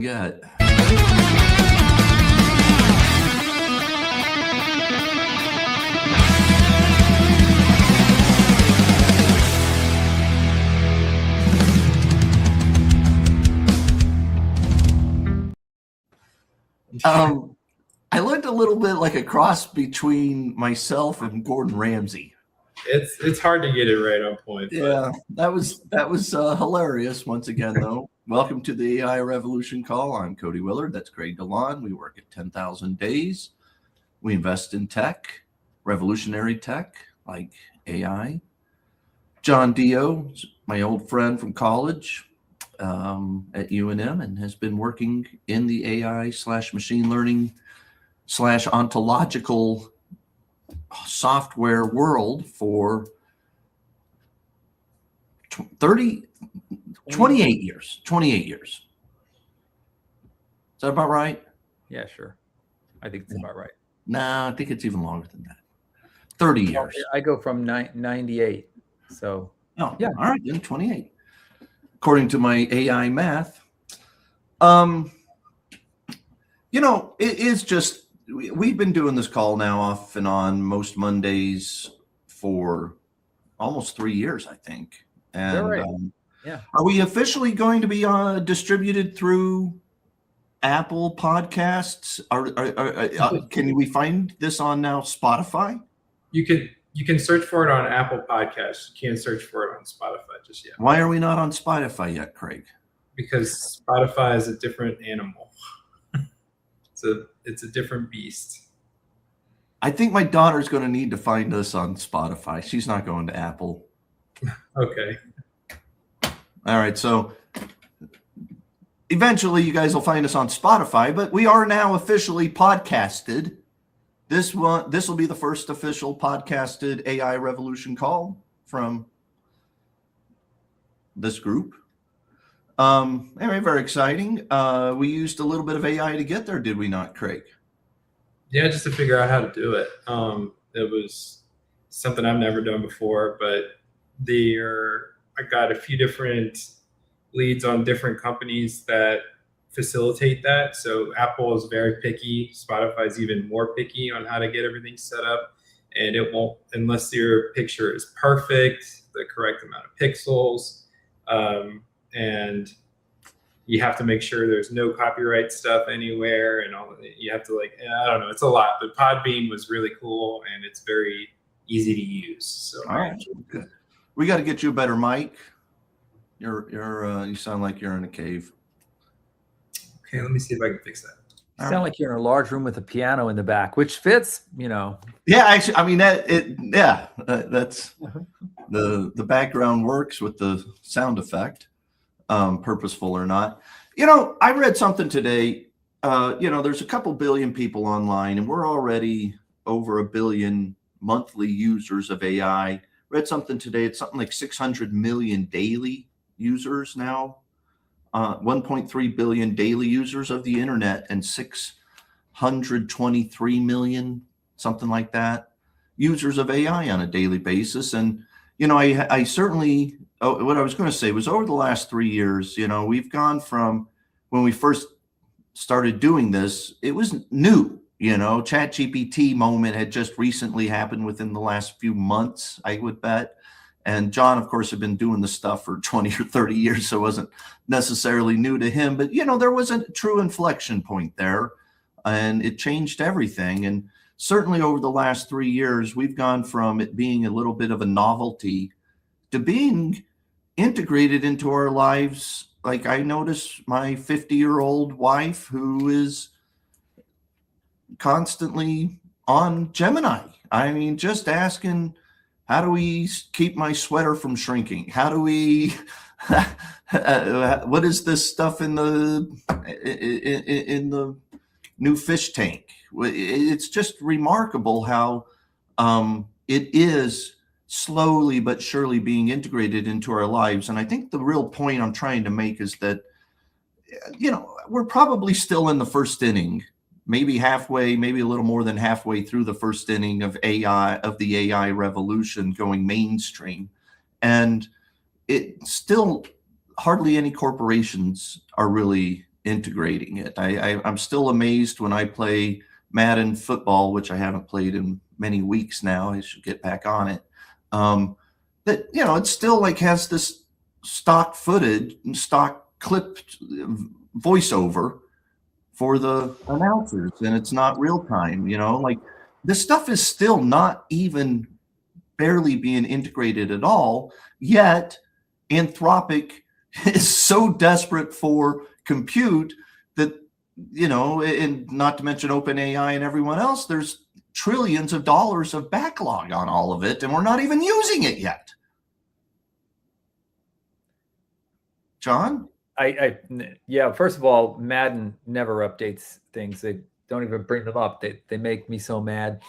Yeah. I looked a little bit like a cross between myself and Gordon Ramsay. It's hard to get it right on point. Yeah, that was hilarious. Once again, though, welcome to the AI Revolution call. I'm Cody Willard. That's Craig Delaune. We work at 10,000 Days. We invest in tech, revolutionary tech like AI. John De, my old friend from college at UNM, and has been working in the AI/machine learning / ontological software world for 28 years. 28 years. Is that about right? Yeah, sure. I think it's about right. No, I think it's even longer than that. 30 years. I go from 98. So, oh, yeah. All right, then 28. According to my AI math. It is just, we've been doing this call now off and on most Mondays for almost 3 years, I think. And right. Yeah. Are we officially going to be distributed through Apple Podcasts? Can we find this on now Spotify? You can search for it on Apple Podcasts. You can't search for it on Spotify just yet. Why are we not on Spotify yet, Craig? Because Spotify is a different animal. It's a different beast. I think my daughter's going to need to find us on Spotify. She's not going to Apple. Okay. All right. So eventually you guys will find us on Spotify, but we are now officially podcasted. This will be the first official podcasted AI Revolution call from this group. Anyway, very exciting. We used a little bit of AI to get there, did we not, Craig? Yeah, just to figure out how to do it. It was something I've never done before, but I got a few different leads on different companies that facilitate that. So Apple is very picky. Spotify is even more picky on how to get everything set up. And it won't, unless your picture is perfect, the correct amount of pixels, and you have to make sure there's no copyright stuff anywhere, and all. You have to I don't know, it's a lot. But Podbean was really cool, and it's very easy to use. So all right, good. We got to get you a better mic. You sound like you're in a cave. Okay, let me see if I can fix that. You sound like you're in a large room with a piano in the back, which fits, Yeah, actually, I mean that's the background works with the sound effect, purposeful or not. I read something today. There's a couple billion people online, and we're already over 1 billion monthly users of AI. Read something today. It's something like 600 million daily users now. 1.3 billion daily users of the internet, and 623 million, something like that, users of AI on a daily basis. And, I certainly, what I was going to say was over the last 3 years, we've gone from when we first started doing this, it was new, ChatGPT moment had just recently happened within the last few months, I would bet. And John, of course, had been doing this stuff for 20 or 30 years, so it wasn't necessarily new to him. But, there was a true inflection point there, and it changed everything. And certainly over the last 3 years, we've gone from it being a little bit of a novelty to being integrated into our lives. Like I notice my 50-year-old wife who is constantly on Gemini. I mean, just asking, how do we keep my sweater from shrinking? How do we, what is this stuff in the new fish tank? It's just remarkable how it is slowly but surely being integrated into our lives. And I think the real point I'm trying to make is that, we're probably still in the first inning, maybe halfway, maybe a little more than halfway through the first inning of the AI revolution going mainstream. And it still hardly any corporations are really integrating it. I'm still amazed when I play Madden football, which I haven't played in many weeks now. I should get back on it. That, you know, it still like has this stock footage and stock clipped voiceover for the announcers, and it's not real time. You know, like this stuff is still not even barely being integrated at all. Yet Anthropic is so desperate for compute that, you know, and not to mention OpenAI and everyone else, there's trillions of dollars of backlog on all of it, and we're not even using it yet. John? Yeah, first of all, Madden never updates things. They don't even bring them up. They make me so mad.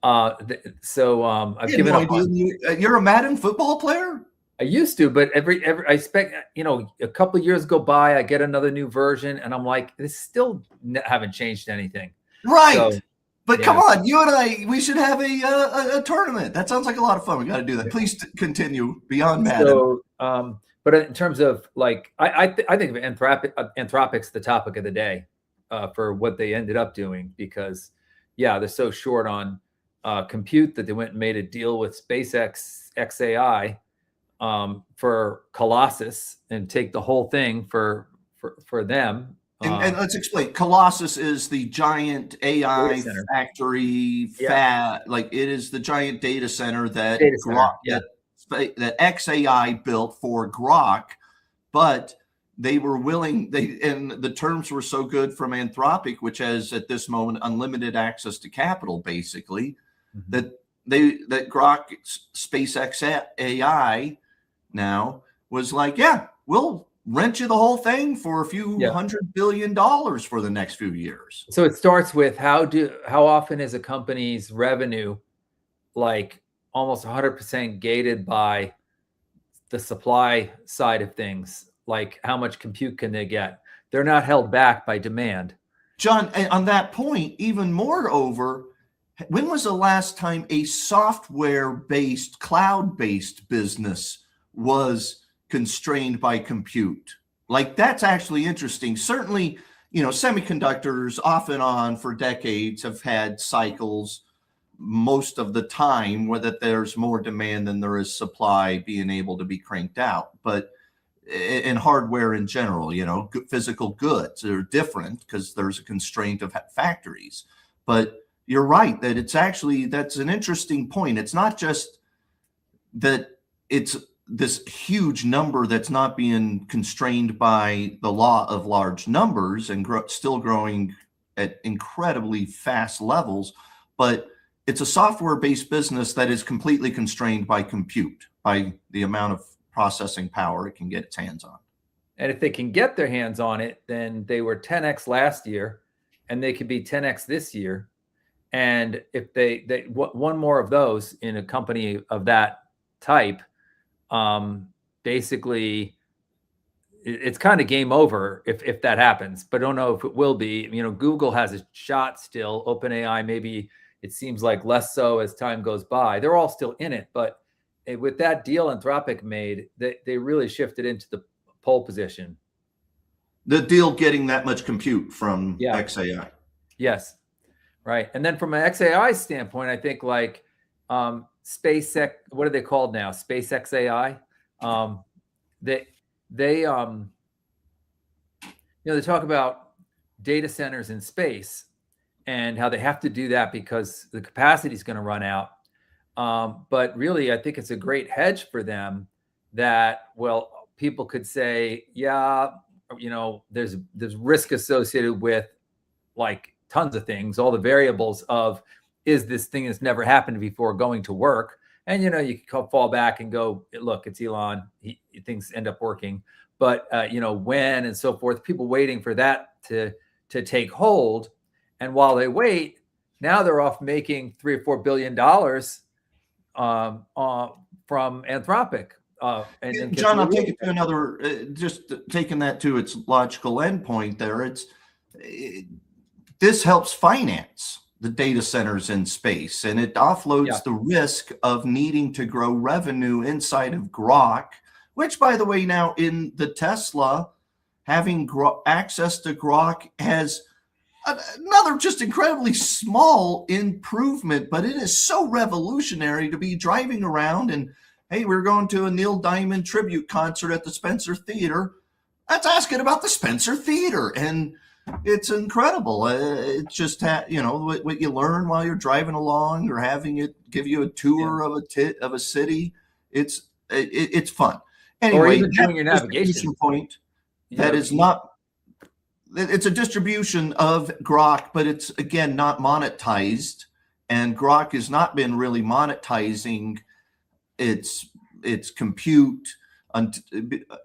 I've given up on. You're a Madden football player? I used to, but every I expect, you know, a couple of years go by, I get another new version, and I'm like, this still haven't changed anything. Right. So, but yeah. Come on, you and I, we should have a tournament. That sounds like a lot of fun. We got to do that. Please continue beyond Madden. So, but in terms of like, I think of Anthropic's the topic of the day for what they ended up doing, because yeah, they're so short on compute that they went and made a deal with SpaceXAI for Colossus and take the whole thing for them. And let's explain. Colossus is the giant AI factory, like it is the giant data center that that XAI built for Grok, but they were willing, and the terms were so good from Anthropic, which has at this moment unlimited access to capital, basically, that Grok, SpaceXAI now was like, yeah, we'll rent you the whole thing for a few $100 billion for the next few years. So it starts with how often is a company's revenue like almost 100% gated by the supply side of things? Like how much compute can they get? They're not held back by demand. John, on that point, even moreover, when was the last time a software-based, cloud-based business was constrained by compute? Like that's actually interesting. Certainly, you know, semiconductors off and on for decades have had cycles most of the time where that there's more demand than there is supply being able to be cranked out. But in hardware in general, you know, physical goods are different because there's a constraint of factories. But you're right that it's actually, that's an interesting point. It's not just that it's this huge number that's not being constrained by the law of large numbers and still growing at incredibly fast levels, but it's a software-based business that is completely constrained by compute, by the amount of processing power it can get its hands on. And if they can get their hands on it, then they were 10x last year, and they could be 10x this year. And if they one more of those in a company of that type, basically it's kind of game over if that happens, but I don't know if it will be. You know, Google has a shot still. OpenAI, maybe it seems like less so as time goes by. They're all still in it, but with that deal Anthropic made, they really shifted into the pole position. The deal getting that much compute from XAI. Yes. Right. And then from an XAI standpoint, I think like SpaceX, what are they called now? SpaceXAI. They they talk about data centers in space and how they have to do that because the capacity is going to run out. But really, I think it's a great hedge for them that, well, people could say, yeah, you know, there's risk associated with like tons of things, all the variables of, is this thing that's never happened before going to work? And, you know, you can fall back and go, look, it's Elon. Things end up working. But, you know, when and so forth, people waiting for that to take hold. And while they wait, now they're off making $3 or $4 billion from Anthropic. And John, I'll take it to another, just taking that to its logical endpoint there. This helps finance the data centers in space, and it offloads the risk of needing to grow revenue inside of Grok, which, by the way, now in the Tesla having access to Grok has another just incredibly small improvement, but it is so revolutionary to be driving around and, hey, we're going to a Neil Diamond tribute concert at the Spencer Theater. Let's ask it about the Spencer Theater. And it's incredible. It's just, what you learn while you're driving along or having it give you a tour of a city. It's fun. Anyway, or even doing your navigation point. That is not, it's a distribution of Grok, but it's, again, not monetized. And Grok has not been really monetizing its compute,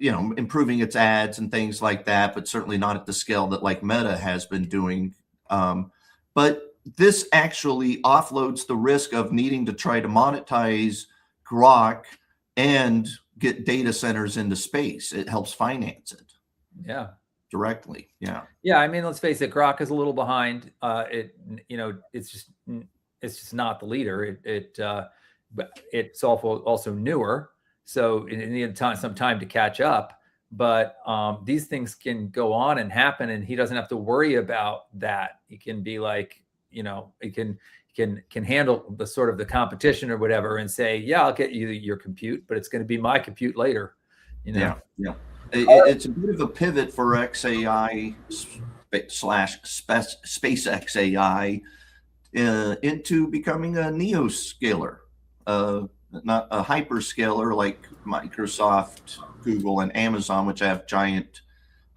improving its ads and things like that, but certainly not at the scale that like Meta has been doing. But this actually offloads the risk of needing to try to monetize Grok and get data centers into space. It helps finance it. Yeah. Directly. Yeah. Yeah. I mean, let's face it, Grok is a little behind. It's just not the leader. It's also newer. So it needed some time to catch up. But these things can go on and happen, and he doesn't have to worry about that. He can be like, he can handle the sort of the competition or whatever and say, yeah, I'll get you your compute, but it's going to be my compute later. Yeah. It's a bit of a pivot for XAI / SpaceXAI into becoming a neoscaler, not a hyperscaler like Microsoft, Google, and Amazon, which have giant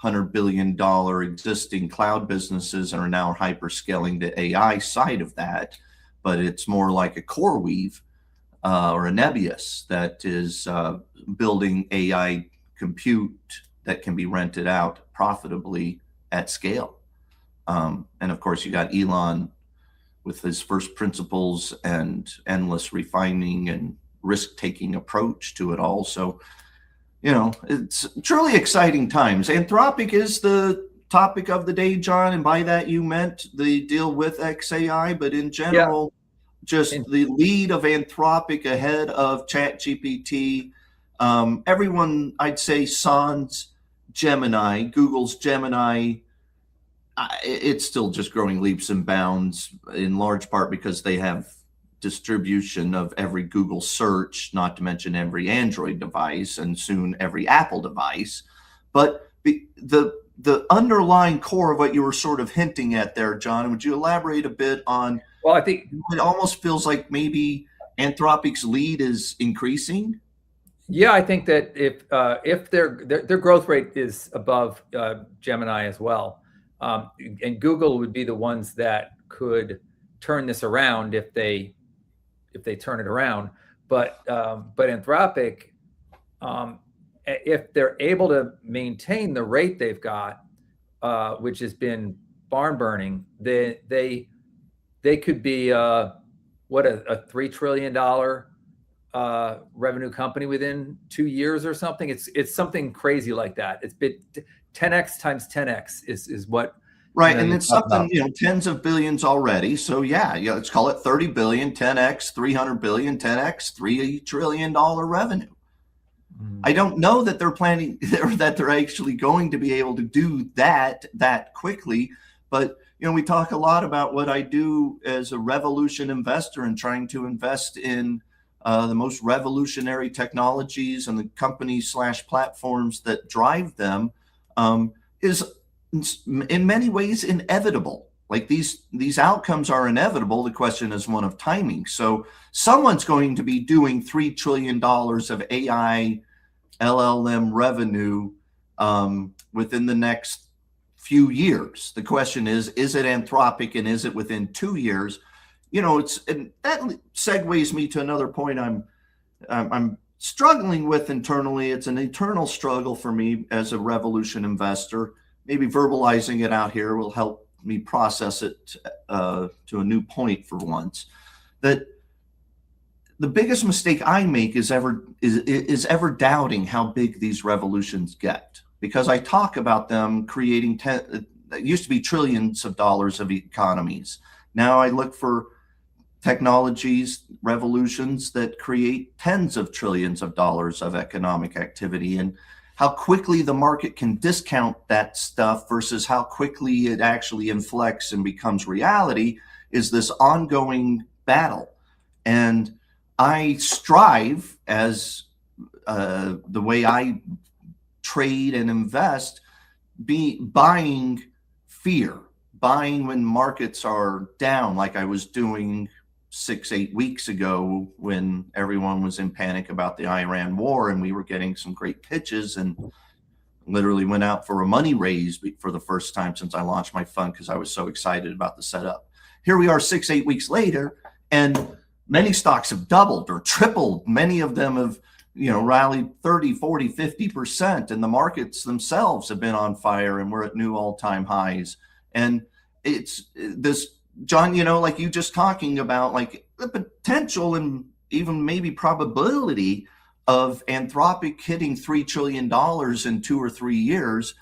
$100 billion existing cloud businesses and are now hyperscaling the AI side of that. But it's more like a CoreWeave or a Nebius that is building AI compute that can be rented out profitably at scale. And of course, you got Elon with his first principles and endless refining and risk-taking approach to it all. So, it's truly exciting times. Anthropic is the topic of the day, John, and by that you meant the deal with XAI, but in general, just the lead of Anthropic ahead of ChatGPT. Everyone, I'd say, sans Gemini, Google's Gemini, it's still just growing leaps and bounds, in large part because they have distribution of every Google search, not to mention every Android device and soon every Apple device. But the underlying core of what you were sort of hinting at there, John, would you elaborate a bit on? Well, I think it almost feels like maybe Anthropic's lead is increasing. Yeah, I think that if their growth rate is above Gemini as well, and Google would be the ones that could turn this around if they turn it around. But Anthropic, if they're able to maintain the rate they've got, which has been barn burning, they could be a $3 trillion revenue company within 2 years or something. It's something crazy like that. It's been 10x times 10x is what. Right, and it's something, tens of billions already. So let's call it 30 billion, 10x, 300 billion, 10x, $3 trillion revenue. I don't know that they're planning, that they're actually going to be able to do that quickly. But, we talk a lot about what I do as a revolution investor and trying to invest in the most revolutionary technologies and the companies / platforms that drive them is in many ways inevitable. Like these outcomes are inevitable. The question is one of timing. So someone's going to be doing $3 trillion of AI LLM revenue within the next few years. The question is it Anthropic, and is it within 2 years? And that segues me to another point I'm struggling with internally. It's an internal struggle for me as a revolution investor. Maybe verbalizing it out here will help me process it to a new point for once. That the biggest mistake I make is ever doubting how big these revolutions get, because I talk about them creating it used to be trillions of dollars of economies. Now I look for technologies, revolutions that create tens of trillions of dollars of economic activity. And how quickly the market can discount that stuff versus how quickly it actually inflects and becomes reality is this ongoing battle. And I strive, as the way I trade and invest, be buying fear, buying when markets are down, like I was doing 6-8 weeks ago when everyone was in panic about the Iran war, and we were getting some great pitches, and literally went out for a money raise for the first time since I launched my fund because I was so excited about the setup. Here we are 6-8 weeks later, and many stocks have doubled or tripled. Many of them have, rallied 30, 40, 50%, and the markets themselves have been on fire, and we're at new all-time highs. And it's this, John, like you just talking about, like the potential and even maybe probability of Anthropic hitting $3 trillion in 2 or 3 years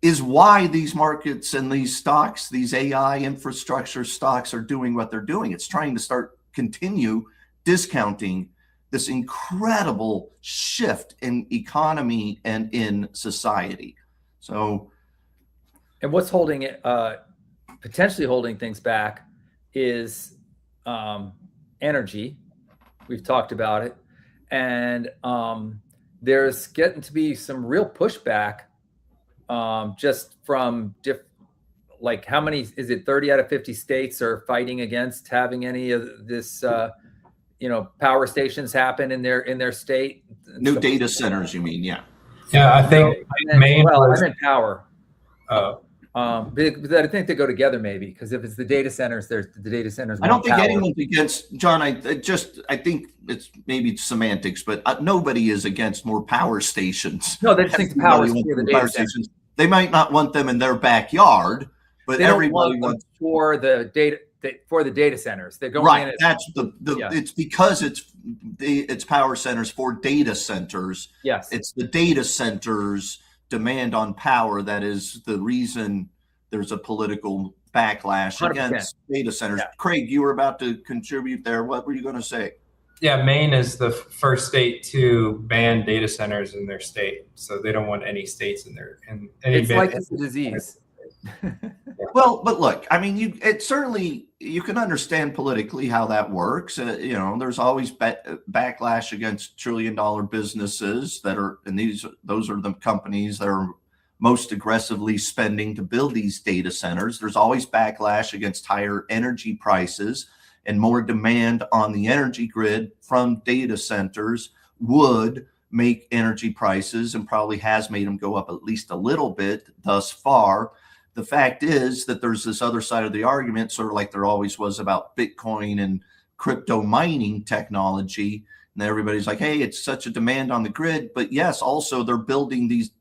is why these markets and these stocks, these AI infrastructure stocks, are doing what they're doing. It's trying to continue discounting this incredible shift in economy and in society. So, and what's holding it, potentially holding things back, is energy. We've talked about it, and there's getting to be some real pushback, just from like how many is it? 30 out of 50 states are fighting against having any of this, power stations happen in their state. New data centers, you mean? Yeah. Yeah, I think Maine. Well, I'm in power. But I think they go together, maybe, because if it's the data centers, there's the data centers. I don't think anyone's against, John. I think it's maybe semantics, but nobody is against more power stations. No, they just think the power is for the data stations. They might not want them in their backyard, but everybody wants for the data. For the data centers, they're going right. In That's It's because it's power centers for data centers. Yes, it's the data centers' demand on power that is the reason there's a political backlash 100%. Against data centers. Yeah. Craig, you were about to contribute there. What were you going to say? Yeah, Maine is the first state to ban data centers in their state, so they don't want any states in there. And it's like it's a disease. Well, but look, I mean, you can understand politically how that works. There's always backlash against trillion-dollar businesses and those are the companies that are most aggressively spending to build these data centers. There's always backlash against higher energy prices, and more demand on the energy grid from data centers would make energy prices, and probably has made them go up at least a little bit thus far. The fact is that there's this other side of the argument, sort of like there always was about Bitcoin and crypto mining technology. And everybody's like, hey, it's such a demand on the grid. But yes, also they're building these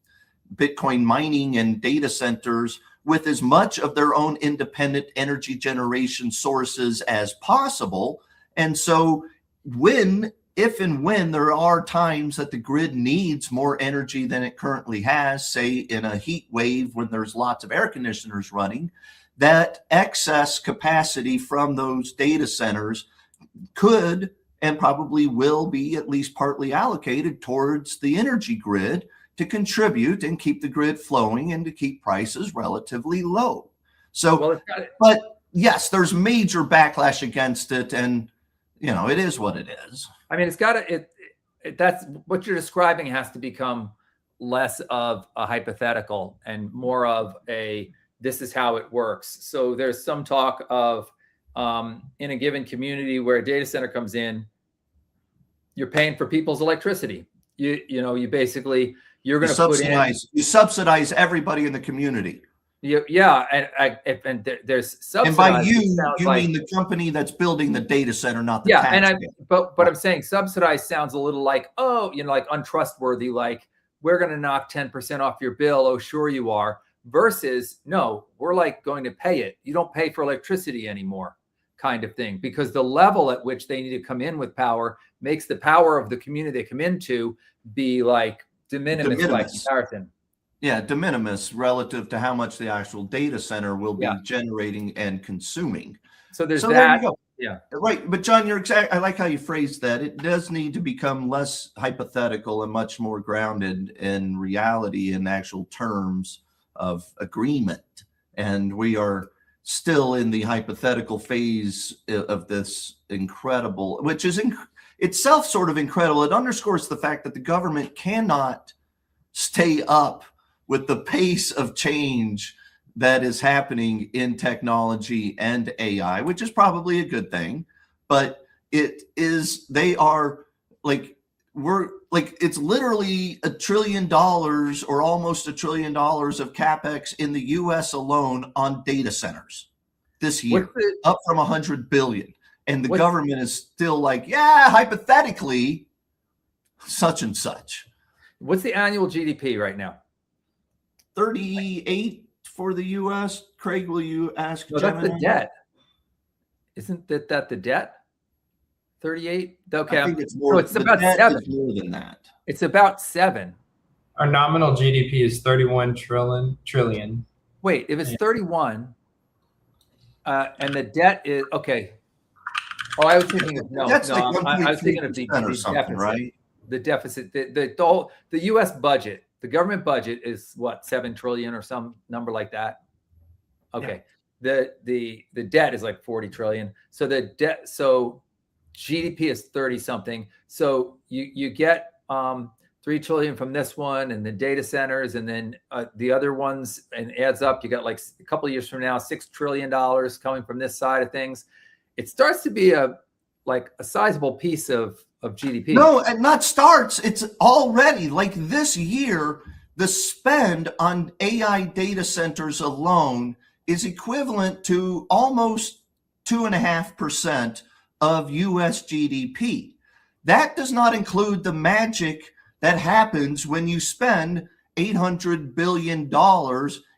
Bitcoin mining and data centers with as much of their own independent energy generation sources as possible. And so if and when there are times that the grid needs more energy than it currently has, say in a heat wave when there's lots of air conditioners running, that excess capacity from those data centers could and probably will be at least partly allocated towards the energy grid to contribute and keep the grid flowing and to keep prices relatively low. So, but yes, there's major backlash against it, and it is what it is. I mean, that's what you're describing has to become less of a hypothetical and more of this is how it works. So there's some talk of in a given community where a data center comes in, you're paying for people's electricity. You basically, you're going to subsidize everybody in the community. Yeah, and there's subsidized. And by you mean the company that's building the data center, not the taxpayer. But I'm saying subsidized sounds a little like, like untrustworthy, like we're going to knock 10% off your bill. Oh, sure you are. Versus, no, we're like going to pay it. You don't pay for electricity anymore, kind of thing, because the level at which they need to come in with power makes the power of the community they come into be like de minimis by comparison. Yeah, de minimis relative to how much the actual data center will be Yeah. generating and consuming. So there's So that. there you go. Yeah. Right. But John, you're exact. I like how you phrased that. It does need to become less hypothetical and much more grounded in reality and actual terms of agreement. And we are still in the hypothetical phase of this incredible, which is itself sort of incredible. It underscores the fact that the government cannot stay up with the pace of change that is happening in technology and AI, which is probably a good thing. But they are like, it's literally $1 trillion or almost $1 trillion of capex in the US alone on data centers this year, up from 100 billion. And the government is still like, yeah, hypothetically, such and such. What's the annual GDP right now? 38 for the US. Craig, will you ask? No, that's the debt. Isn't that the debt? 38? Okay. I think it's more. So it's about 7. More than that. It's about 7. Our nominal GDP is 31 trillion. Wait, if it's 31, and the debt is okay. Oh, I was thinking of I was thinking of the deficit. Right? The deficit. The U.S. budget, the government budget is what, 7 trillion or some number like that. Okay. Yeah. The debt is like 40 trillion. So the debt. So GDP is 30 something. So you get 3 trillion from this one, and the data centers, and then the other ones, and adds up. You got like a couple of years from now, $6 trillion coming from this side of things. It starts to be a sizable piece of GDP. No, and not starts. It's already, like, this year, the spend on AI data centers alone is equivalent to almost 2.5% of US GDP. That does not include the magic that happens when you spend $800 billion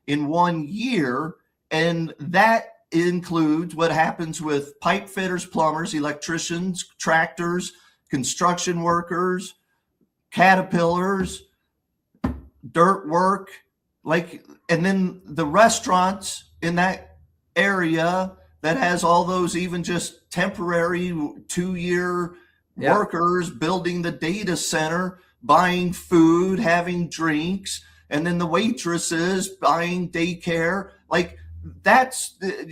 in 1 year, and that includes what happens with pipe fitters, plumbers, electricians, tractors, construction workers, caterpillars, dirt work, and then the restaurants in that area that has all those even just temporary 2-year workers building the data center, buying food, having drinks, and then the waitresses buying daycare. Like, they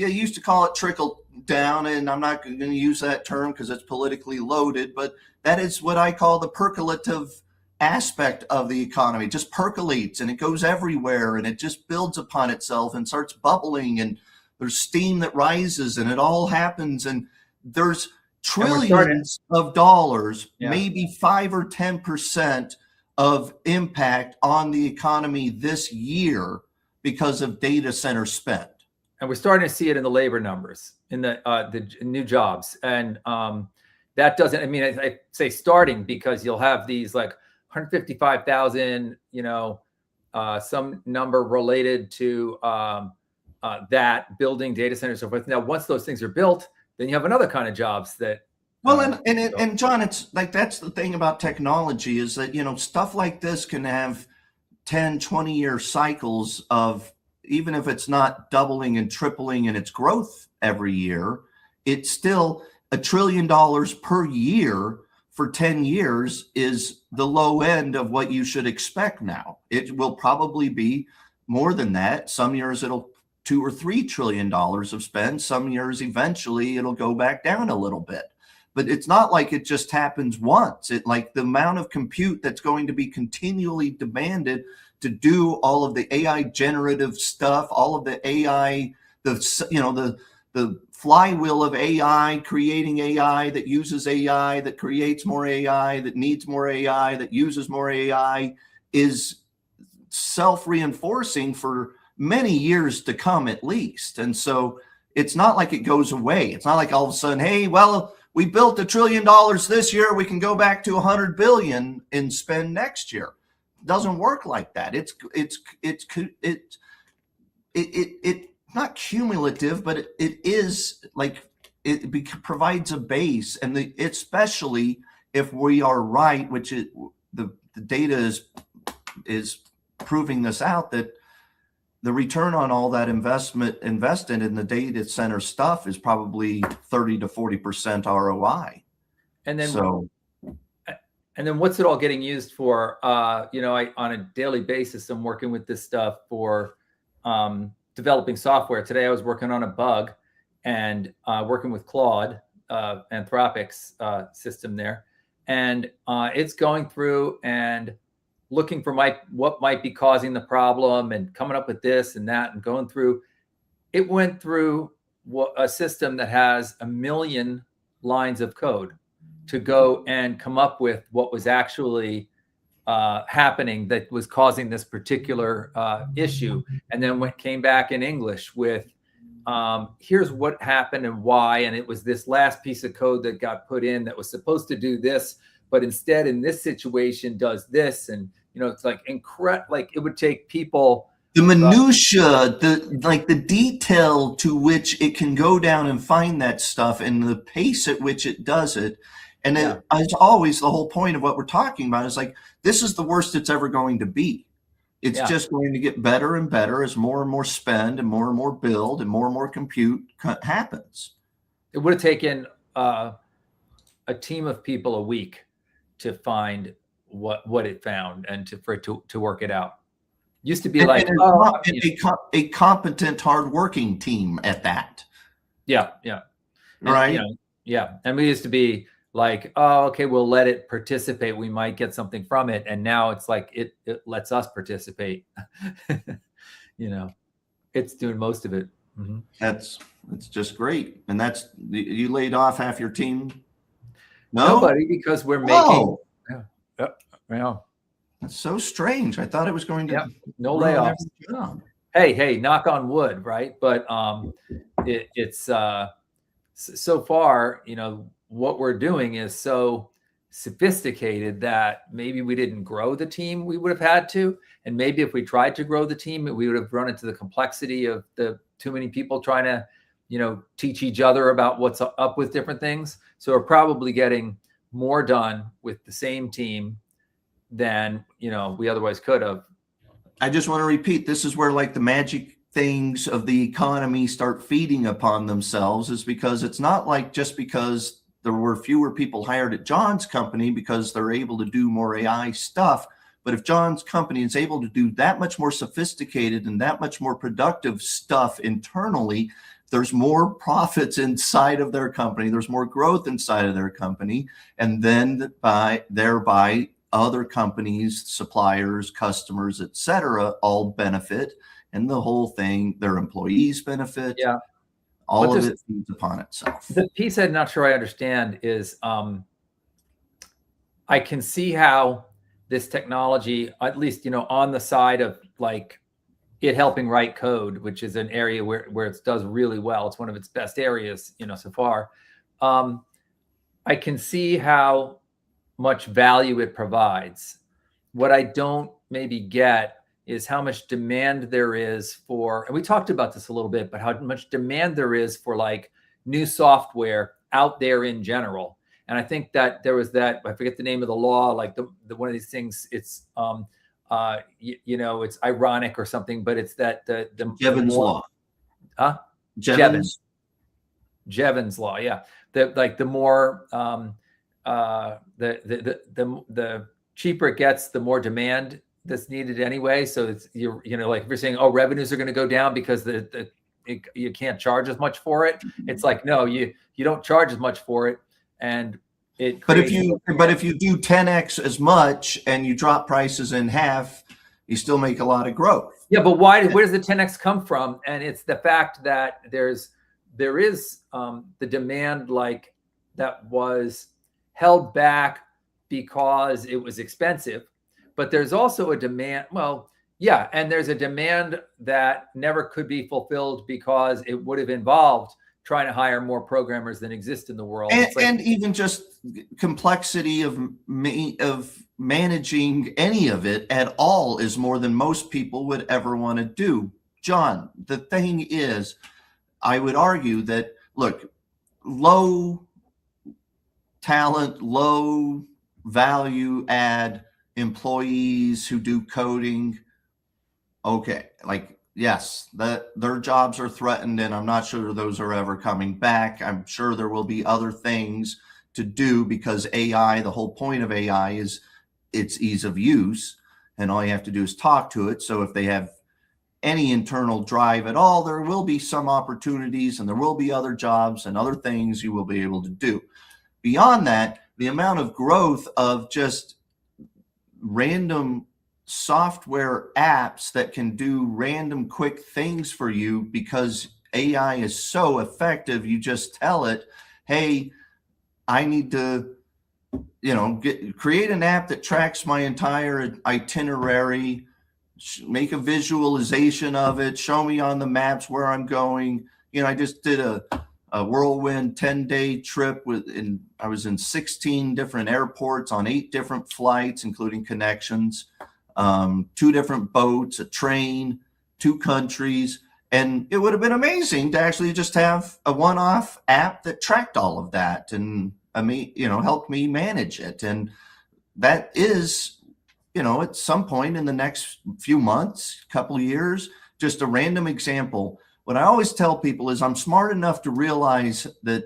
used to call it trickle down, and I'm not going to use that term because it's politically loaded, but that is what I call the percolative aspect of the economy. It just percolates, and it goes everywhere, and it just builds upon itself and starts bubbling, and there's steam that rises, and it all happens, and there's trillions of dollars, maybe 5 or 10% of impact on the economy this year because of data center spend. And we're starting to see it in the labor numbers, in the new jobs. And that doesn't, I mean, I say starting because you'll have these like 155,000, some number related to that building data centers and so forth. Now, once those things are built, then you have another kind of jobs that. Well, and John, it's like, that's the thing about technology is that, stuff like this can have 10, 20-year cycles of, even if it's not doubling and tripling in its growth every year, it's still $1 trillion per year for 10 years is the low end of what you should expect now. It will probably be more than that. Some years it'll $2 or $3 trillion of spend. Some years eventually it'll go back down a little bit. But it's not like it just happens once. It, like, the amount of compute that's going to be continually demanded to do all of the AI generative stuff, all of the AI, the flywheel of AI, creating AI that uses AI, that creates more AI, that needs more AI, that uses more AI, is self-reinforcing for many years to come at least. And so it's not like it goes away. It's not like all of a sudden, hey, well, we built $1 trillion this year, we can go back to 100 billion in spend next year. It doesn't work like that. It's not cumulative, but it is like, it provides a base, and especially if we are right, which is the data is proving this out, that the return on all that investment invested in the data center stuff is probably 30 to 40% ROI. And then, so, and then what's it all getting used for? You know, on a daily basis, I'm working with this stuff for developing software. Today, I was working on a bug and working with Claude, Anthropic's system there. And it's going through and looking for what might be causing the problem and coming up with this and that and going through. It went through a system that has 1 million lines of code to go and come up with what was actually happening that was causing this particular issue. And then came back in English with, here's what happened and why. And it was this last piece of code that got put in that was supposed to do this, but instead in this situation does this. And, you know, it's like incredible. Like it would take people. The minutia, the detail to which it can go down and find that stuff, and the pace at which it does it. And it's always the whole point of what we're talking about is like, this is the worst it's ever going to be. It's just going to get better and better as more and more spend and more build and more compute happens. It would have taken a team of people a week to find what it found and for it to work it out. Used to be a competent, hardworking team at that. Yeah. Right. You know, yeah. And we used to be like, oh, okay, we'll let it participate. We might get something from it. And now it's like, it lets us participate. You know, it's doing most of it. Mm-hmm. It's just great. And you laid off half your team? No? Nobody, because we're making. Yeah. That's so strange. I thought it was going to. No layoffs. Hey, knock on wood, right? But it's so far, you know, what we're doing is so sophisticated that maybe we didn't grow the team we would have had to. And maybe if we tried to grow the team, we would have run into the complexity of the too many people trying to, you know, teach each other about what's up with different things. So we're probably getting more done with the same team than, you know, we otherwise could have. I just want to repeat, this is where like the magic things of the economy start feeding upon themselves, is because it's not like just because there were fewer people hired at John's company because they're able to do more AI stuff. But if John's company is able to do that much more sophisticated and that much more productive stuff internally, there's more profits inside of their company. There's more growth inside of their company. And then thereby other companies, suppliers, customers, et cetera, all benefit. And the whole thing, their employees benefit. Yeah. All of it feeds upon itself. The piece I'm not sure I understand is I can see how this technology, at least, you know, on the side of like it helping write code, which is an area where it does really well. It's one of its best areas, you know, so far. I can see how much value it provides. What I don't maybe get is how much demand there is for, and we talked about this a little bit, but how much demand there is for like new software out there in general. And I think that there was that, I forget the name of the law, like the one of these things, it's, you know, it's ironic or something, but it's that the Jevons law. Huh? Jevons law. Yeah. The more, the cheaper it gets, the more demand that's needed anyway. So it's, you know, like if you're saying, oh, revenues are going to go down because you can't charge as much for it. It's like, no, you don't charge as much for it. And but if you do 10x as much and you drop prices in half, you still make a lot of growth. Yeah, but where does the 10x come from? And it's the fact that there is the demand like that was held back because it was expensive, but there's also a demand. Well, yeah, and there's a demand that never could be fulfilled because it would have involved trying to hire more programmers than exist in the world. And even just complexity of managing any of it at all is more than most people would ever want to do. John, the thing is, I would argue that, look, low talent, low value add employees who do coding okay, like, yes, that their jobs are threatened, and I'm not sure those are ever coming back. I'm sure there will be other things to do because AI, the whole point of AI is its ease of use, and all you have to do is talk to it. So if they have any internal drive at all, there will be some opportunities, and there will be other jobs and other things you will be able to do. Beyond that, the amount of growth of just random software apps that can do random quick things for you because AI is so effective. You just tell it, hey, I need to, create an app that tracks my entire itinerary, make a visualization of it, show me on the maps where I'm going. I just did a whirlwind 10-day trip I was in 16 different airports on 8 different flights, including connections, 2 different boats, a train, 2 countries. And it would have been amazing to actually just have a one-off app that tracked all of that and helped me manage it. And that is, at some point in the next few months, couple of years, just a random example. What I always tell people is I'm smart enough to realize that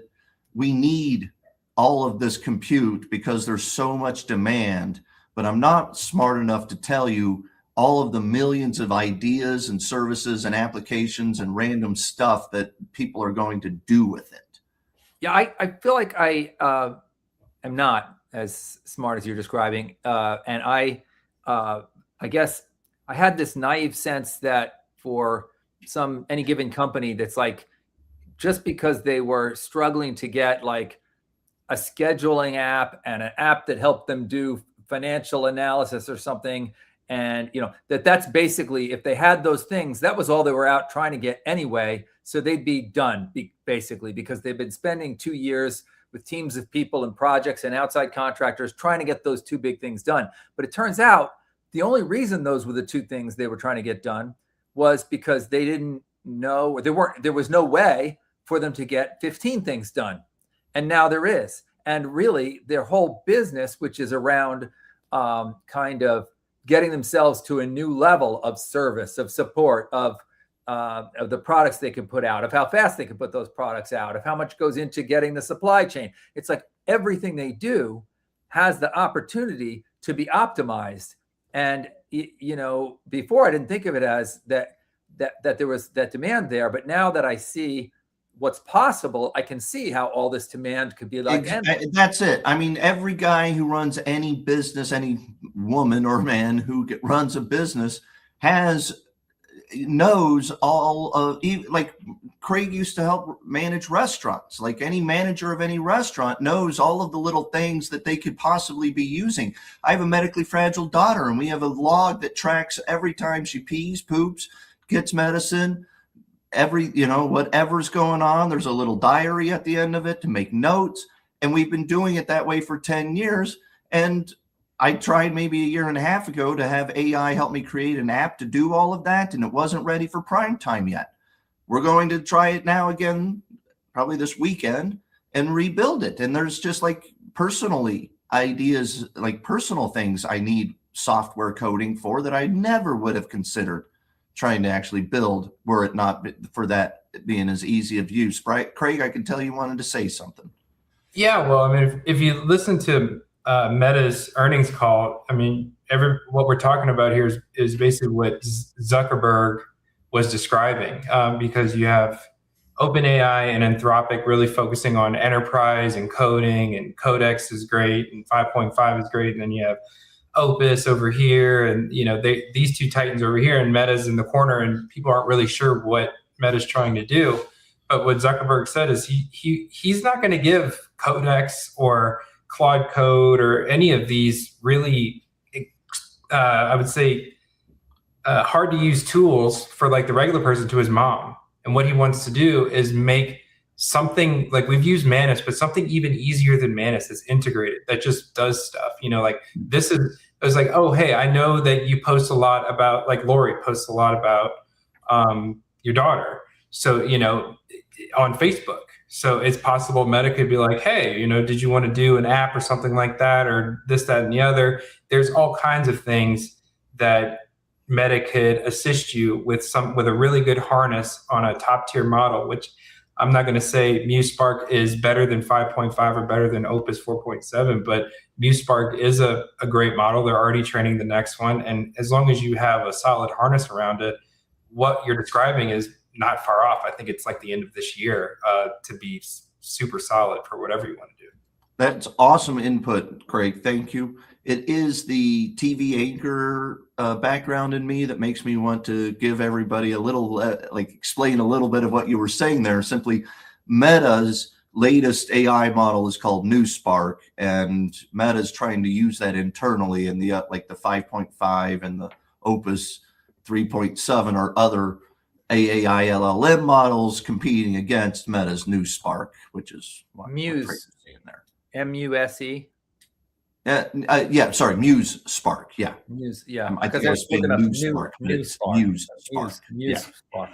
we need all of this compute because there's so much demand, but I'm not smart enough to tell you all of the millions of ideas and services and applications and random stuff that people are going to do with it. Yeah, I feel like I am not as smart as you're describing. And I guess I had this naive sense that for any given company that's like, just because they were struggling to get like a scheduling app and an app that helped them do financial analysis or something, and that's basically, if they had those things, that was all they were out trying to get anyway. So they'd be done basically, because they've been spending 2 years with teams of people and projects and outside contractors trying to get those 2 big things done. But it turns out the only reason those were the 2 things they were trying to get done was because they didn't know, or there was no way for them to get 15 things done. And now there is. And really their whole business, which is around kind of getting themselves to a new level of service, of support, of the products they can put out, of how fast they can put those products out, of how much goes into getting the supply chain. It's like everything they do has the opportunity to be optimized. And, before I didn't think of it as that there was that demand there. But now that I see what's possible, I can see how all this demand could be like. That's it. I mean, every guy who runs any business, any woman or man who runs a business knows all of, like Craig used to help manage restaurants. Like any manager of any restaurant knows all of the little things that they could possibly be using. I have a medically fragile daughter, and we have a log that tracks every time she pees, poops, gets medicine, whatever's going on. There's a little diary at the end of it to make notes. And we've been doing it that way for 10 years. And I tried maybe a year and a half ago to have AI help me create an app to do all of that, and it wasn't ready for prime time yet. We're going to try it now again, probably this weekend, and rebuild it. And there's just like personally ideas, like personal things I need software coding for that I never would have considered trying to actually build were it not for that being as easy of use. Right, Craig, I can tell you wanted to say something. Yeah, well, I mean, if you listen to Meta's earnings call, I mean, what we're talking about here is basically what Zuckerberg was describing, because you have OpenAI and Anthropic really focusing on enterprise and coding, and Codex is great, and 5.5 is great, and then you have Opus over here, and these 2 titans over here, and Meta's in the corner, and people aren't really sure what Meta's trying to do. But what Zuckerberg said is he's not going to give Codex or Claude Code or any of these really, I would say, hard to use tools for like the regular person to his mom. And what he wants to do is make something like, we've used Manus, but something even easier than Manus that's integrated, that just does stuff. Like this is, it was like, oh, hey, I know that you post a lot about, like Lori posts a lot about your daughter. So, on Facebook. So it's possible Meta could be like, hey, did you want to do an app or something like that, or this, that, and the other? There's all kinds of things that Meta could assist you with a really good harness on a top tier model, which I'm not going to say MuseSpark is better than 5.5 or better than Opus 4.7, but MuseSpark is a great model. They're already training the next one. And as long as you have a solid harness around it, what you're describing is not far off. I think it's like the end of this year to be super solid for whatever you want to do. That's awesome input, Craig. Thank you. It is the TV anchor background in me that makes me want to give everybody a little, explain a little bit of what you were saying there. Simply, Meta's latest AI model is called NewSpark, and Meta's trying to use that internally in the the 5.5 and the Opus 3.7 or other AAI LLM models competing against Meta's NewSpark, which is what Muse in there. MUSE. Yeah, sorry, MuseSpark. Yeah, Muse. Yeah, I think I was saying NewSpark, but it's MuseSpark. MuseSpark.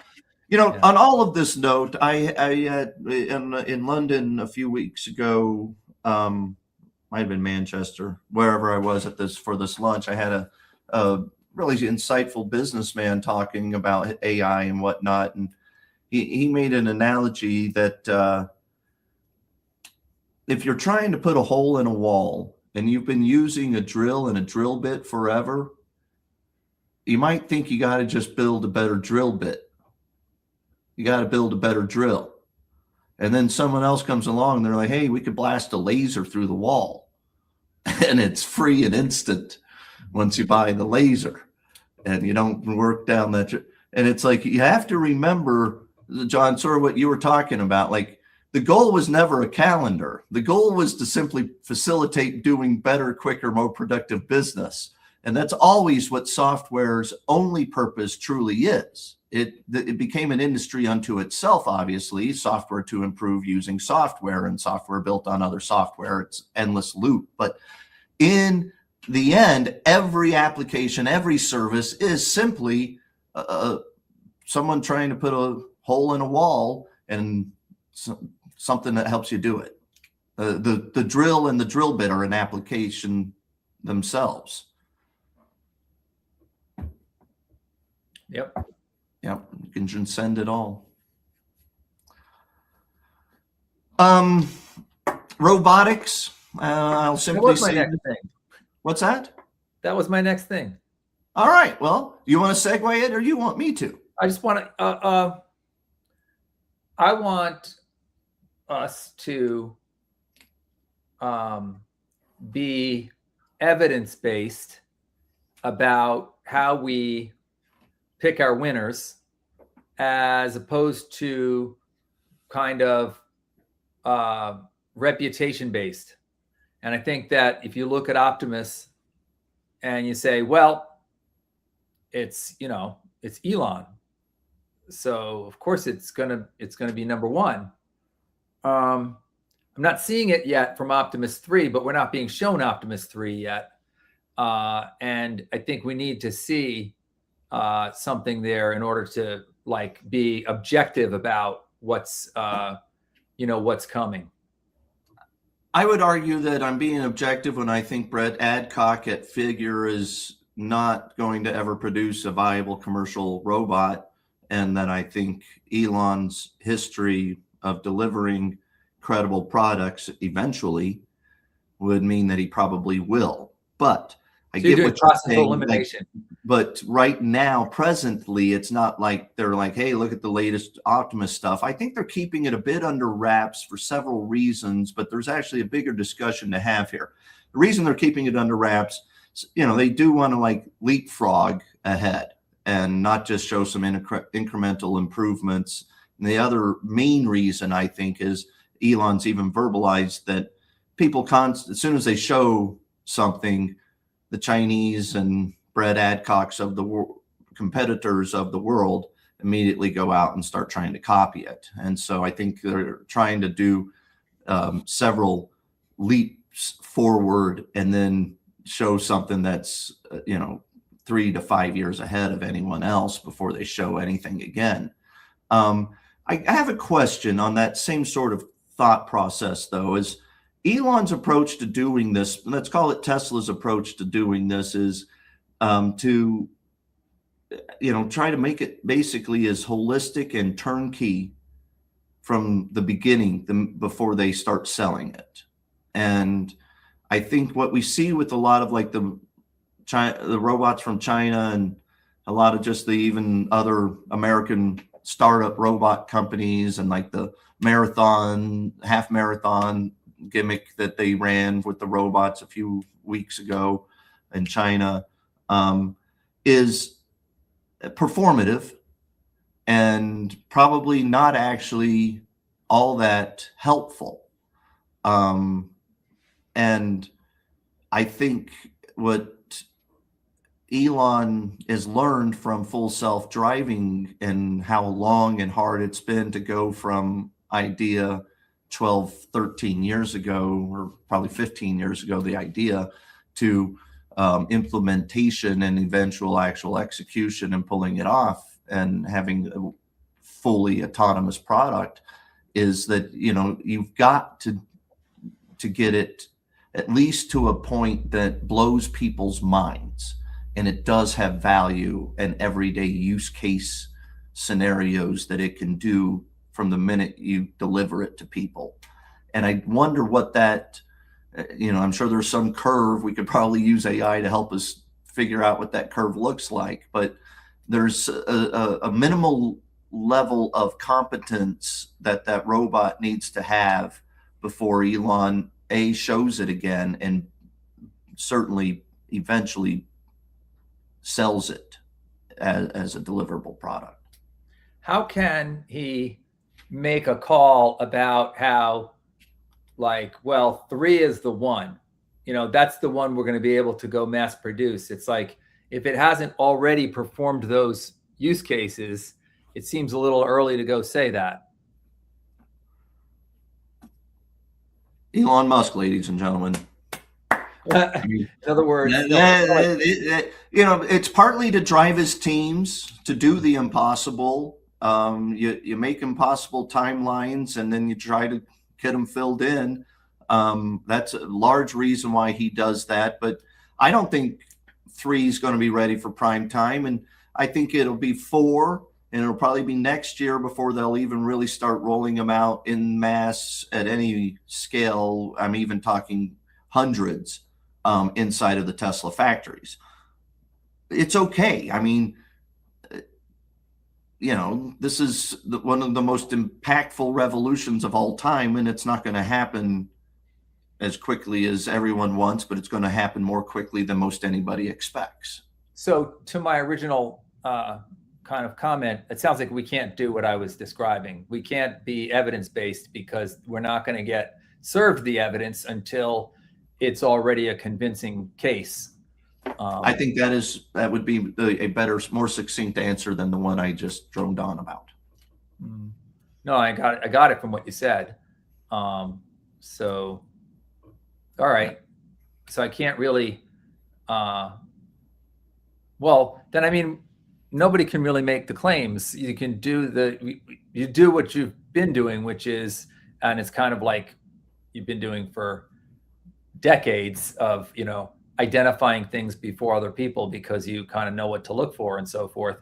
You know, on all of this note, I in London a few weeks ago, might have been Manchester, wherever I was at for this lunch. I had a really insightful businessman talking about AI and whatnot, and he made an analogy that if you're trying to put a hole in a wall and you've been using a drill and a drill bit forever, you might think you got to just build a better drill bit. You got to build a better drill. And then someone else comes along and they're like, hey, we could blast a laser through the wall. And it's free and instant once you buy the laser and you don't work down that. And it's like, you have to remember, John, sort of what you were talking about, like, the goal was never a calendar. The goal was to simply facilitate doing better, quicker, more productive business. And that's always what software's only purpose truly is. It became an industry unto itself, obviously, software to improve using software and software built on other software. It's endless loop. But in the end, every application, every service is simply someone trying to put a hole in a wall and something that helps you do it. The drill and the drill bit are an application themselves. Yep. Yep, you can transcend it all. Robotics. I'll simply say. Next thing. What's that? That was my next thing. All right. Well, you want to segue it, or you want me to? I just want to. I want us to be evidence-based about how we pick our winners, as opposed to kind of reputation-based. And I think that if you look at Optimus and you say, well, it's Elon, so of course it's gonna be number one. I'm not seeing it yet from Optimus 3, but we're not being shown Optimus 3 yet. And I think we need to see something there in order to be objective about what's coming. I would argue that I'm being objective when I think Brett Adcock at Figure is not going to ever produce a viable commercial robot, and that I think Elon's history of delivering credible products eventually would mean that he probably will. But I get what you're saying. Elimination. But right now, presently, it's not like they're like, hey, look at the latest Optimus stuff. I think they're keeping it a bit under wraps for several reasons, but there's actually a bigger discussion to have here. The reason they're keeping it under wraps, they do want to leapfrog ahead and not just show some incremental improvements. And the other main reason, I think, is Elon's even verbalized that people, as soon as they show something, the Chinese and Brett Adcocks of the competitors of the world immediately go out and start trying to copy it. And so I think they're trying to do several leaps forward and then show something that's, 3 to 5 years ahead of anyone else before they show anything again. I have a question on that same sort of thought process, though. Is Elon's approach to doing this, let's call it Tesla's approach to doing this, is to try to make it basically as holistic and turnkey from the beginning, before they start selling it. And I think what we see with a lot of like the robots from China, and a lot of just the even other American startup robot companies, and like the half marathon gimmick that they ran with the robots a few weeks ago in China, is performative and probably not actually all that helpful. And I think what Elon has learned from full self-driving, and how long and hard it's been to go from idea 12, 13 years ago, or probably 15 years ago, the idea, to implementation and eventual actual execution and pulling it off and having a fully autonomous product, is that, you've got to get it at least to a point that blows people's minds, and it does have value and everyday use case scenarios that it can do from the minute you deliver it to people. And I wonder what that, I'm sure there's some curve. We could probably use AI to help us figure out what that curve looks like, but there's a minimal level of competence that robot needs to have before Elon shows it again, and certainly eventually sells it as a deliverable product. How can he make a call about how, like, well, 3 is the one, that's the one we're going to be able to go mass produce? It's like, if it hasn't already performed those use cases, it seems a little early to go say that. Elon Musk, ladies and gentlemen. In other words, it's partly to drive his teams to do the impossible. You make impossible timelines, and then you try to get them filled in. That's a large reason why he does that. But I don't think 3 is going to be ready for prime time, and I think it'll be 4. And it'll probably be next year before they'll even really start rolling them out in mass at any scale. I'm even talking hundreds inside of the Tesla factories. It's okay. I mean, this is one of the most impactful revolutions of all time, and it's not going to happen as quickly as everyone wants, but it's going to happen more quickly than most anybody expects. So to my original kind of comment, it sounds like we can't do what I was describing. We can't be evidence-based because we're not going to get served the evidence until it's already a convincing case. I think that would be a better, more succinct answer than the one I just droned on about. No, I got it from what you said. So, all right. So I can't really, well, then, I mean, nobody can really make the claims. You can do you do what you've been doing, which is, and it's kind of like you've been doing for decades of, identifying things before other people because you kind of know what to look for and so forth.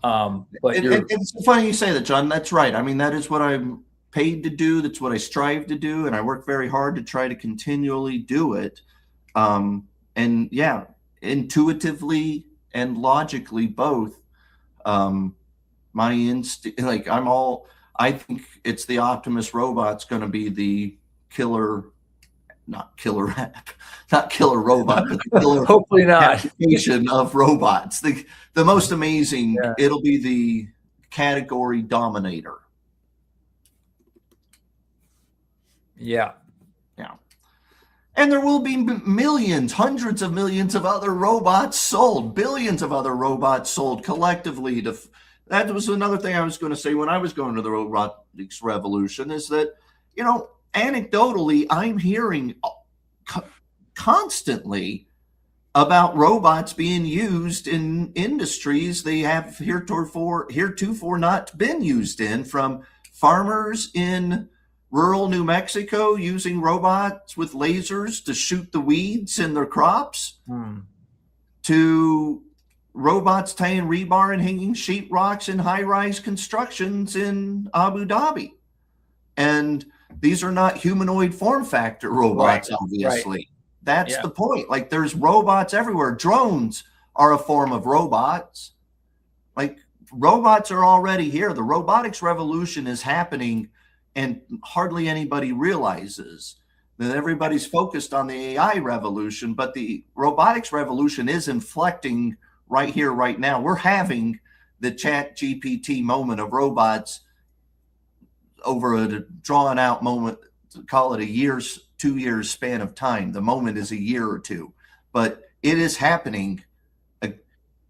But it's funny you say that, John. That's right. I mean, that is what I'm paid to do. That's what I strive to do. And I work very hard to try to continually do it. And yeah, intuitively and logically both. My instinct, like I think it's the Optimus robot's going to be the killer, not killer robot, but the killer hopefully not application of robots. The most amazing, It'll be the category dominator. Yeah. And there will be millions, hundreds of millions of other robots sold, billions of other robots sold collectively. That was another thing I was going to say when I was going to the robotics revolution, is that, anecdotally, I'm hearing constantly about robots being used in industries they have heretofore not been used in, from farmers in rural New Mexico using robots with lasers to shoot the weeds in their crops, to robots tying rebar and hanging sheetrocks in high-rise constructions in Abu Dhabi. And these are not humanoid form factor robots, obviously. Right. That's the point. Like, there's robots everywhere. Drones are a form of robots. Like, robots are already here. The robotics revolution is happening, and hardly anybody realizes that. Everybody's focused on the AI revolution, but the robotics revolution is inflecting right here, right now. We're having the Chat GPT moment of robots over a drawn out moment, call it a year's, 2 years span of time. The moment is a year or two, but it is happening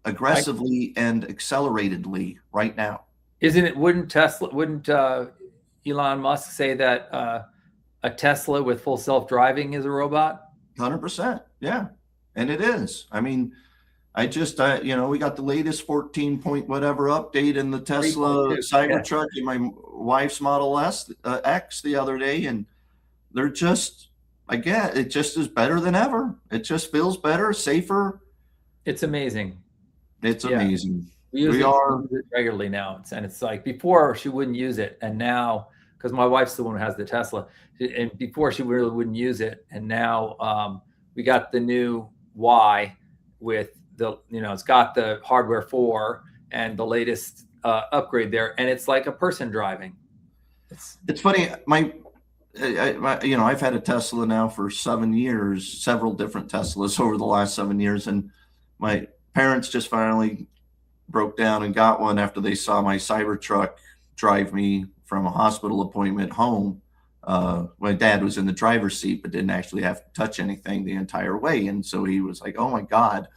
aggressively and acceleratedly right now. Wouldn't Elon Musk say that a Tesla with full self-driving is a robot? 100%. Yeah. And it is. I mean, we got the latest 14 point whatever update in the Tesla Cybertruck in my wife's Model X the other day. And they're just, again, it just is better than ever. It just feels better, safer. It's amazing. It's amazing. We use it regularly now. And it's like, before she wouldn't use it. And now, because my wife's the one who has the Tesla, and before she really wouldn't use it. And now we got the new Y with the, it's got the hardware 4 and the latest upgrade there. And it's like a person driving. It's funny. I've had a Tesla now for 7 years, several different Teslas over the last 7 years. And my parents just finally broke down and got one after they saw my Cybertruck drive me from a hospital appointment home. My dad was in the driver's seat, but didn't actually have to touch anything the entire way. And so he was like, oh my God,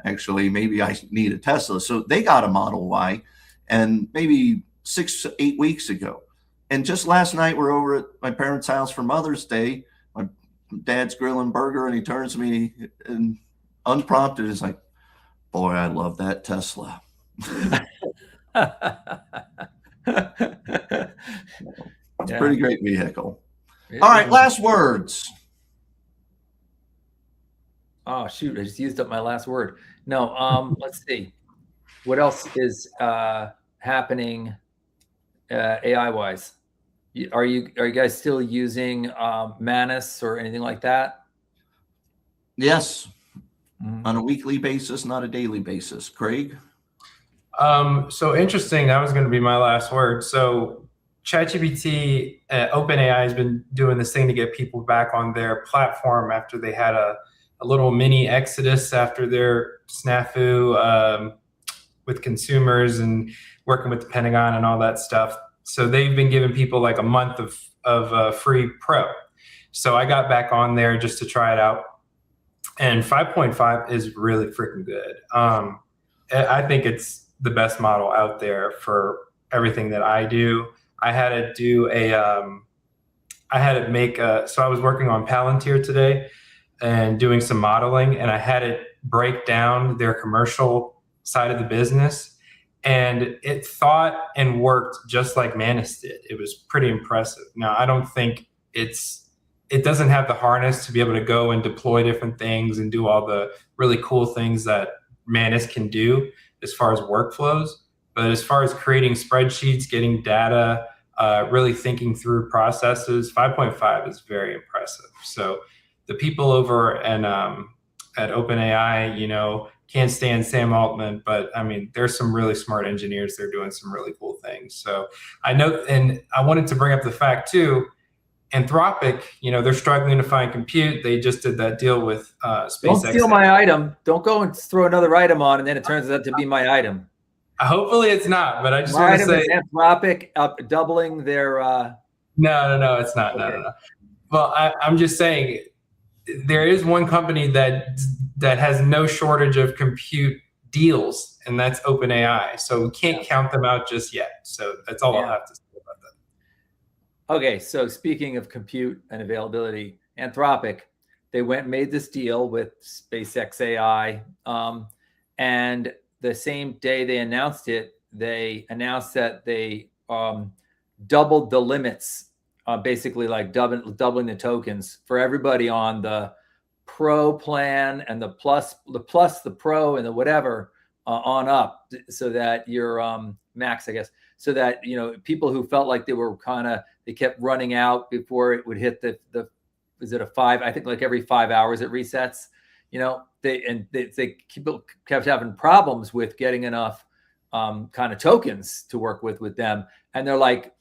actually, maybe I need a Tesla. So they got a Model Y, and maybe 6 to 8 weeks ago. And just last night, we're over at my parents' house for Mother's Day. My dad's grilling burger, and he turns to me and unprompted is like, boy, I love that Tesla. It's a pretty great vehicle. All right, last words. Oh, shoot, I just used up my last word. No, let's see. What else is happening AI-wise? Are you guys still using Manus or anything like that? Yes, on a weekly basis, not a daily basis. Craig? So interesting. That was going to be my last word. So ChatGPT, OpenAI has been doing this thing to get people back on their platform after they had a little mini exodus after their snafu with consumers and working with the Pentagon and all that stuff. So they've been giving people like a month of free pro. So I got back on there just to try it out. And 5.5 is really freaking good. I think it's the best model out there for everything that I do. I had to do so I was working on Palantir today and doing some modeling, and I had it break down their commercial side of the business, and it thought and worked just like Manus did. It was pretty impressive. Now, I don't think it doesn't have the harness to be able to go and deploy different things and do all the really cool things that Manus can do as far as workflows. But as far as creating spreadsheets, getting data, really thinking through processes, 5.5 is very impressive. So the people over at OpenAI, can't stand Sam Altman, but I mean, there's some really smart engineers. They're doing some really cool things. So I know, and I wanted to bring up the fact too, Anthropic, they're struggling to find compute. They just did that deal with SpaceXAI. Don't steal my item. Don't go and throw another item on, and then it turns out to be my item. Hopefully it's not, but I just want to say Anthropic doubling their. No, it's not. No. Well, I'm just saying there is one company that has no shortage of compute deals, and that's OpenAI. So we can't count them out just yet. So that's all I'll have to say about that. Okay, so speaking of compute and availability, Anthropic, they went and made this deal with SpaceXAI, and the same day they announced it, they announced that they doubled the limits, basically like doubling the tokens for everybody on the Pro plan and the Plus, the Pro, and the whatever on up, so that your max, I guess, so that people who felt like they were they kept running out before it would hit the is it a 5? I think like every 5 hours it resets. They kept having problems with getting enough kind of tokens to work with them, and they're like,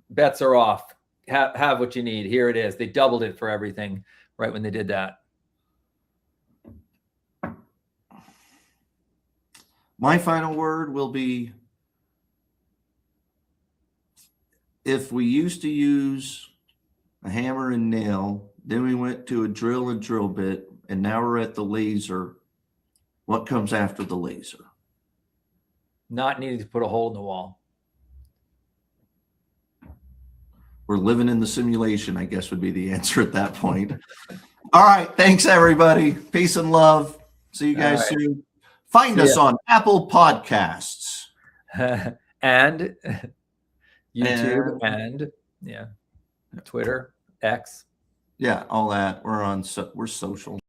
bets are off. Have what you need. Here it is. They doubled it for everything right when they did that. My final word will be, if we used to use a hammer and nail, then we went to a drill and drill bit, and now we're at the laser, what comes after the laser? Not needing to put a hole in the wall. We're living in the simulation, I guess, would be the answer at that point. All right. Thanks, everybody. Peace and love. See you guys soon. Find us on Apple Podcasts. And YouTube and Twitter, X. Yeah, all that. We're social.